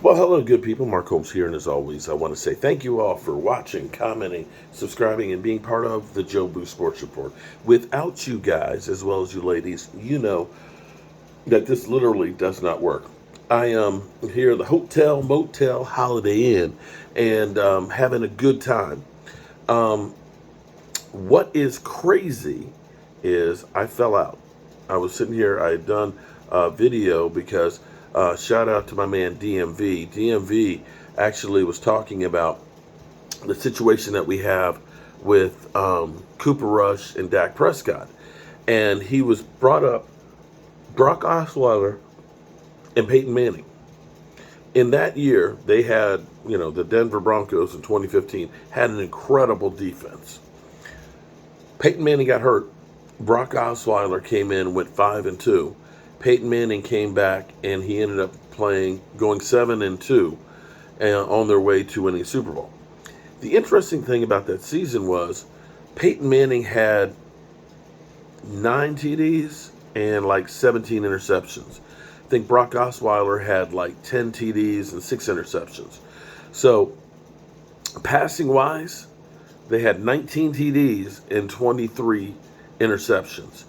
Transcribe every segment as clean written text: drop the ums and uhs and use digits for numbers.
Well, hello, good people. Mark Holmes here, and as always, I want to say thank you all for watching, commenting, subscribing, and being part of the Joe Boo Sports Report. Without you guys, as well as you ladies, you know that this literally does not work. I am here at the Hotel Motel Holiday Inn and having a good time. Um, what is crazy is I fell out. I was sitting here, I had done a video because shout out to my man DMV. DMV actually was talking about the situation that we have with Cooper Rush and Dak Prescott. And he was brought up Brock Osweiler and Peyton Manning. In that year, they had, the Denver Broncos in 2015 had an incredible defense. Peyton Manning got hurt. Brock Osweiler came in, went 5-2. Peyton Manning came back and he ended up going 7-2, and on their way to winning Super Bowl. The interesting thing about that season was Peyton Manning had 9 TDs and like 17 interceptions. I think Brock Osweiler had like 10 TDs and 6 interceptions. So, passing wise, they had 19 TDs and 23 interceptions.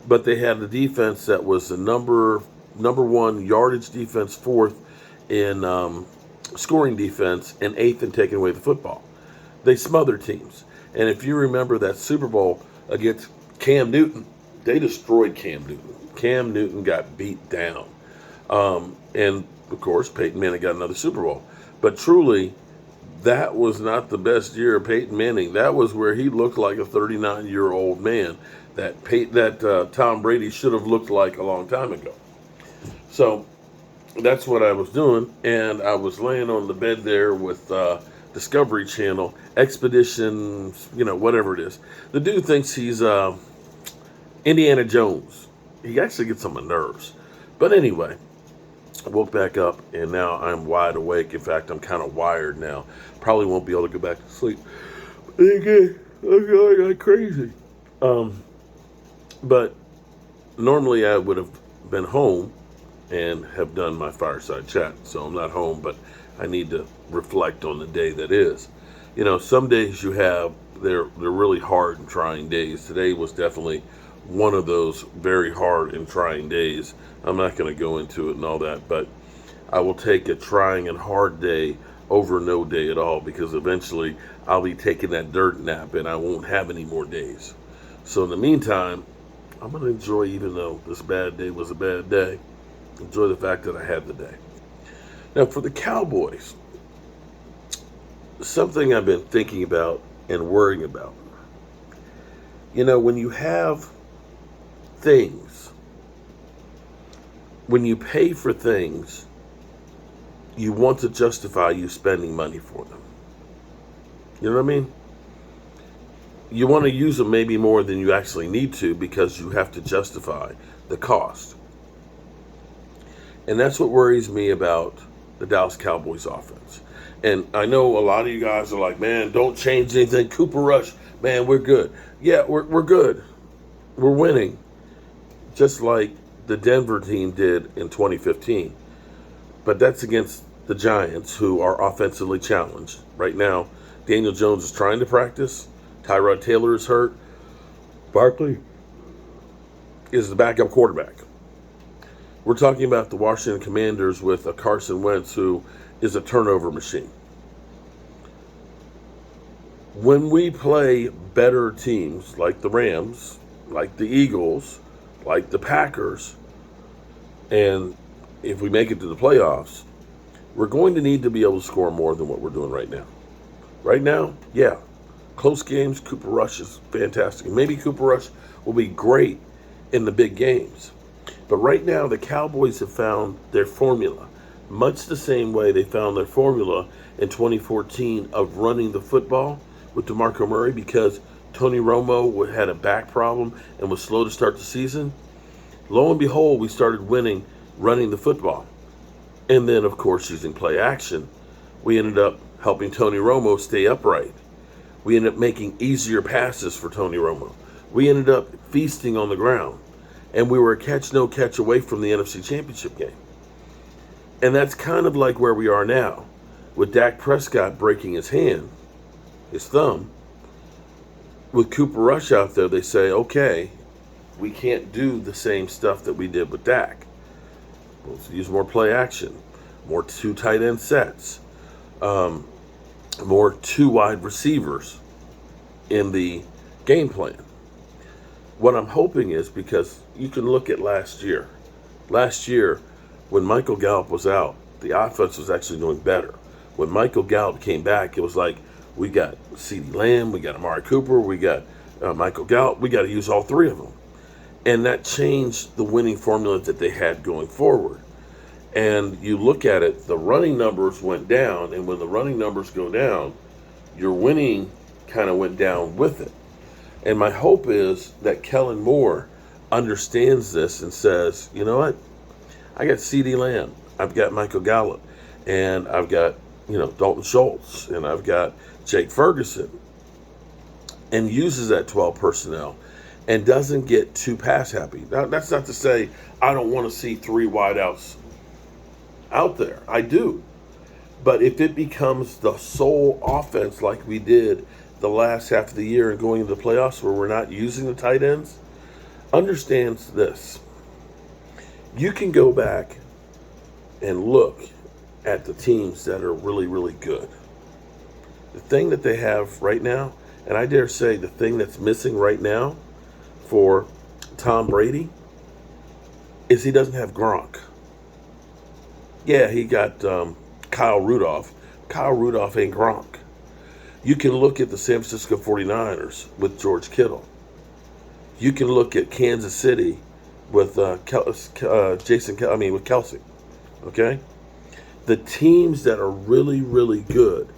But they had a defense that was the number one yardage defense, fourth in scoring defense, and eighth in taking away the football. They smothered teams. And if you remember that Super Bowl against Cam Newton, they destroyed Cam Newton. Cam Newton got beat down. And, of course, Peyton Manning got another Super Bowl. But truly, that was not the best year of Peyton Manning. That was where he looked like a 39-year-old man that Tom Brady should have looked like a long time ago. So that's what I was doing, and I was laying on the bed there with Discovery Channel, Expedition, whatever it is. The dude thinks he's Indiana Jones. He actually gets on my nerves. But anyway, I woke back up, and now I'm wide awake. In fact, I'm kind of wired now. Probably won't be able to go back to sleep. Again, I'm going like crazy. But normally I would have been home and have done my fireside chat. So I'm not home, but I need to reflect on the day that is. Some days they're really hard and trying days. Today was definitely one of those very hard and trying days. I'm not going to go into it and all that, but I will take a trying and hard day over no day at all, because eventually I'll be taking that dirt nap and I won't have any more days. So in the meantime, I'm going to enjoy, even though this bad day was a bad day, enjoy the fact that I had the day. Now, for the Cowboys, something I've been thinking about and worrying about. When you have things, when you pay for things, you want to justify you spending money for them. You know what I mean? You want to use them maybe more than you actually need to, because you have to justify the cost. And that's what worries me about the Dallas Cowboys offense. And I know a lot of you guys are like, man, don't change anything. Cooper Rush, man, we're good. Yeah, we're good. We're winning. Just like the Denver team did in 2015. But that's against the Giants, who are offensively challenged. Right now, Daniel Jones is trying to practice. Tyrod Taylor is hurt. Barkley is the backup quarterback. We're talking about the Washington Commanders with a Carson Wentz who is a turnover machine. When we play better teams like the Rams, like the Eagles, like the Packers, and if we make it to the playoffs, we're going to need to be able to score more than what we're doing right now. Right now, yeah, close games, Cooper Rush is fantastic. And maybe Cooper Rush will be great in the big games. But right now, the Cowboys have found their formula, much the same way they found their formula in 2014 of running the football with DeMarco Murray, because Tony Romo had a back problem and was slow to start the season. Lo and behold, we started winning running the football. And then, of course, using play action, we ended up helping Tony Romo stay upright. We ended up making easier passes for Tony Romo. We ended up feasting on the ground. And we were a catch-no-catch away from the NFC Championship game. And that's kind of like where we are now. With Dak Prescott breaking his thumb, with Cooper Rush out there, they say, okay, we can't do the same stuff that we did with Dak. We'll use more play action, more two tight end sets, more two wide receivers in the game plan. What I'm hoping is, because you can look at last year. Last year, when Michael Gallop was out, the offense was actually doing better. When Michael Gallop came back, it was like, we got CeeDee Lamb, we got Amari Cooper, we got Michael Gallup. We got to use all three of them. And that changed the winning formula that they had going forward. And you look at it, the running numbers went down. And when the running numbers go down, your winning kind of went down with it. And my hope is that Kellen Moore understands this and says, you know what? I got CeeDee Lamb. I've got Michael Gallup. And I've got, Dalton Schultz. And I've got Jake Ferguson. And uses that 12 personnel and doesn't get too pass happy. Now, that's not to say I don't want to see three wideouts out there. I do. But if it becomes the sole offense like we did the last half of the year and going into the playoffs where we're not using the tight ends, understands this. You can go back and look at the teams that are really, really good. The thing that they have right now, and I dare say the thing that's missing right now for Tom Brady is he doesn't have Gronk. Yeah, he got Kyle Rudolph. Kyle Rudolph ain't Gronk. You can look at the San Francisco 49ers with George Kittle. You can look at Kansas City with with Kelsey. Okay? The teams that are really, really good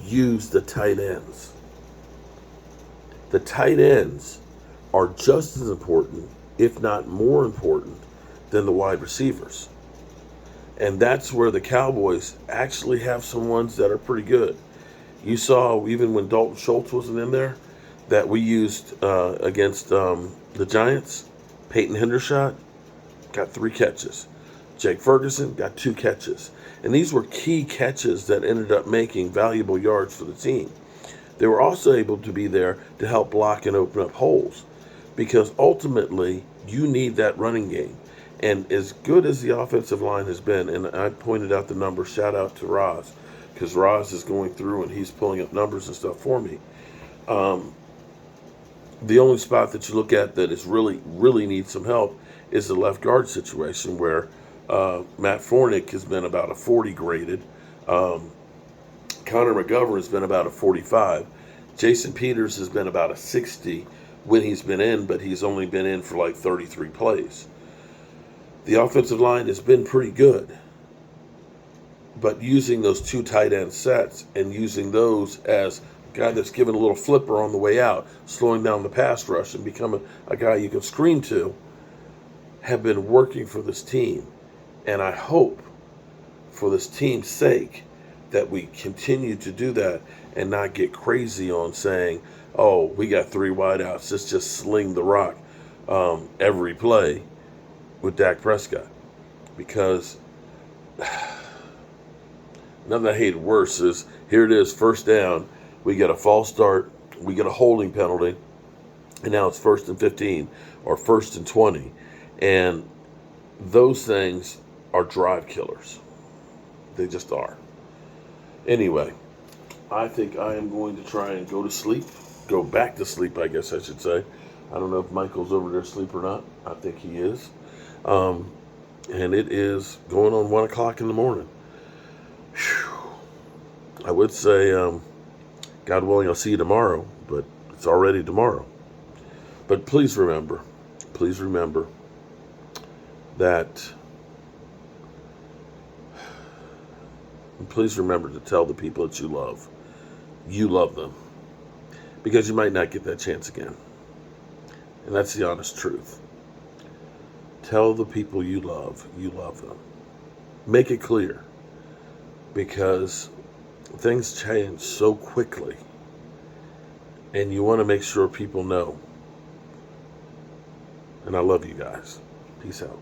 use the tight ends. The tight ends are just as important, if not more important, than the wide receivers. And that's where the Cowboys actually have some ones that are pretty good. You saw, even when Dalton Schultz wasn't in there, that we used against the Giants. Peyton Hendershot got 3 catches. Jake Ferguson got 2 catches. And these were key catches that ended up making valuable yards for the team. They were also able to be there to help block and open up holes, because ultimately you need that running game. And as good as the offensive line has been, and I pointed out the numbers, shout out to Roz, because Roz is going through and he's pulling up numbers and stuff for me. The only spot that you look at that is really, really needs some help is the left guard situation, where Matt Fornick has been about a 40 graded. Connor McGovern has been about a 45. Jason Peters has been about a 60 when he's been in, but he's only been in for like 33 plays. The offensive line has been pretty good, but using those 2 tight end sets and using those as a guy that's given a little flipper on the way out, slowing down the pass rush and becoming a guy you can screen to, have been working for this team. And I hope, for this team's sake, that we continue to do that and not get crazy on saying, oh, we got 3 wideouts, let's just sling the rock every play with Dak Prescott. Because nothing I hated worse is, here it is, first down, we get a false start, we get a holding penalty, and now it's 1st and 15 or 1st and 20. And those things are drive killers. They just are. Anyway, I think I am going to try and go back to sleep, I guess I should say. I don't know if Michael's over there asleep or not. I think he is. And it is going on 1 o'clock in the morning. Whew. I would say, God willing, I'll see you tomorrow, but it's already tomorrow. But please remember that, please remember to tell the people that you love them, because you might not get that chance again. And that's the honest truth. Tell the people you love them. Make it clear, because things change so quickly, and you want to make sure people know. And I love you guys. Peace out.